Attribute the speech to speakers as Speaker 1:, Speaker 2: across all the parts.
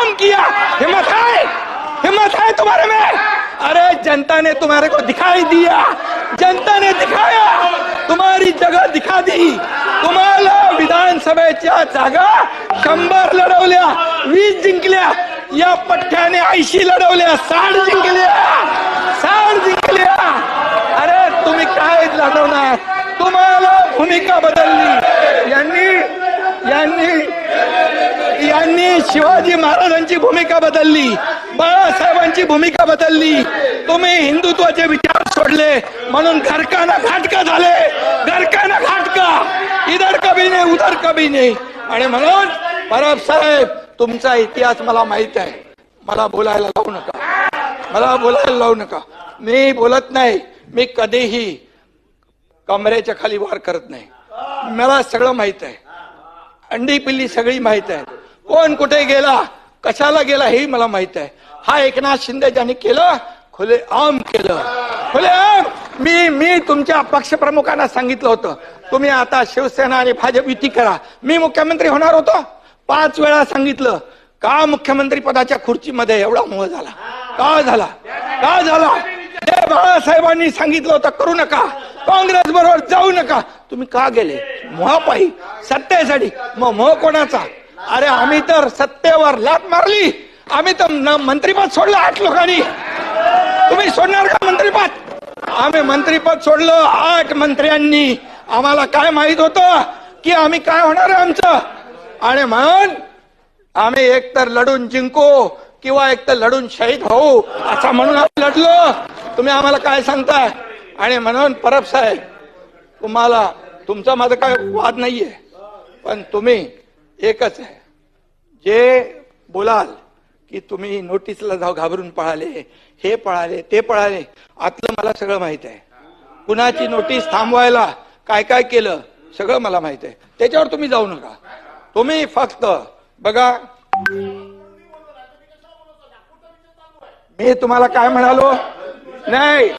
Speaker 1: काम किया। हिम्मत है तुम्हारे में? अरे जनता ने तुम्हारे को दिखाई दिया, जनता ने दिखाया, तुम्हारी जगह दिखा दी। तुम्हाला विधानसभेच्या जागा 100 लढवल्या, 20 जिंकल्या, या पठ्ठ्याने 80 लढवल्या, 60 जिंकल्या। अरे तुम्ही काय लढवणार? तुम्हाला भूमिका बदलली। यांनी शिवाजी महाराजांची भूमिका बदलली, बाळासाहेबांची भूमिका बदलली। तुम्ही हिंदुत्वाचे विचार सोडले म्हणून घरकाना घाटका झाले, घरकाना घाटका, इधर कभी नाही उधर कभी नाही। आणि म्हणून परब साहेब तुमचा इतिहास मला माहित आहे, मला बोलायला लावू नका, मी बोलत नाही, मी कधीही कमरेच्या खाली वार करत नाही, मला सगळं माहित आहे, अंडी पिल्ली सगळी माहित आहे, कोण कुठे गेला, कशाला गेला हे मला माहित आहे। हा एकनाथ शिंदे ज्यांनी केलं, खुलेआम केलं, खुलेआम। मी तुमच्या पक्षप्रमुखांना सांगितलं होतं, तुम्ही आता शिवसेना आणि भाजप युती करा। मी मुख्यमंत्री होणार होतो, 5 वेळा सांगितलं। का मुख्यमंत्री पदाच्या खुर्चीमध्ये एवढा मोह झाला? का झाला? जे बाळासाहेबांनी सांगितलं होतं करू नका, काँग्रेस बरोबर जाऊ नका, तुम्ही का गेले? मोहापायी, सत्तेसाठी। मग मोह कोणाचा? अरे आम्ही तर सत्तेवर लात मारली, आम्ही तर मंत्रीपद सोडलं 8 लोकांनी। तुम्ही सोडणार का मंत्रीपद? आम्ही मंत्रीपद सोडलं 8 मंत्र्यांनी। आम्हाला काय माहित होतं की आम्ही काय होणार आहे आमचं? आणि म्हणून आम्ही एकतर लढून जिंकू किंवा एकतर लढून शहीद होऊ असं म्हणून आम्ही लढलो। तुम्ही आम्हाला काय सांगताय? आणि म्हणून परब साहेब तुम्हाला, तुमचा माझा काय वाद नाहीये, पण तुम्ही एकच आहे, जे बोलाल की तुम्ही नोटीसला जाऊ घाबरून पळाले, हे पळाले, ते पळाले, आतलं मला सगळं माहित आहे। कुणाची नोटीस थांबवायला काय काय केलं सगळं मला माहित आहे, त्याच्यावर तुम्ही जाऊ नका। तुम्ही फक्त बघा, मी तुम्हाला काय म्हणालो नाही,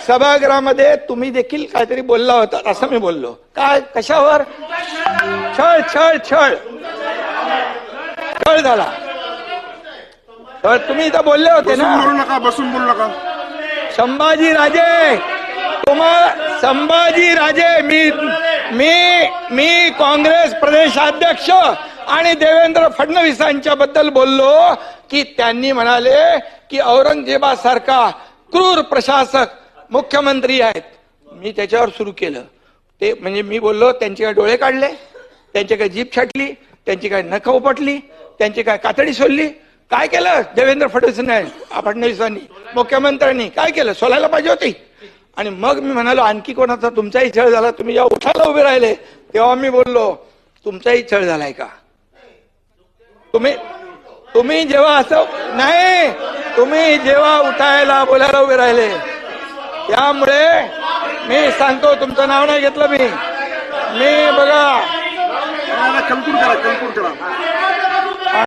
Speaker 1: सभागृहामध्ये तुम्ही देखील काहीतरी बोलला होता असं मी बोललो। काय, कशावर? छळ झाला तर तुम्ही इथं बोलले होते ना,
Speaker 2: बसून बोलू नका।
Speaker 1: संभाजीराजे मी काँग्रेस प्रदेशाध्यक्ष आणि देवेंद्र फडणवीसांच्या बद्दल बोललो की त्यांनी म्हणाले की औरंगजेबासारखा क्रूर प्रशासक मुख्यमंत्री आहेत। मी त्याच्यावर सुरू केलं ते, म्हणजे मी बोललो त्यांचे काय डोळे काढले, त्यांची काय जीभ छाटली, त्यांची काय नख उपटली, त्यांची काय कातडी सोडली, काय केलं देवेंद्र फडणवीसांनी, मुख्यमंत्र्यांनी काय केलं? सोलायला पाहिजे होती। आणि मग मी म्हणालो आणखी कोणाचा तुमचाही छळ झाला, तुम्ही जेव्हा उठायला उभे राहिले तेव्हा मी बोललो तुमचाही छळ झालाय का? तुम्ही जेव्हा असं नाही, तुम्ही जेव्हा उठायला बोलायला उभे राहिले, त्यामुळे मी सांगतो, तुमचं नाव नाही घेतलं मी बघा,
Speaker 2: कल्पूर करा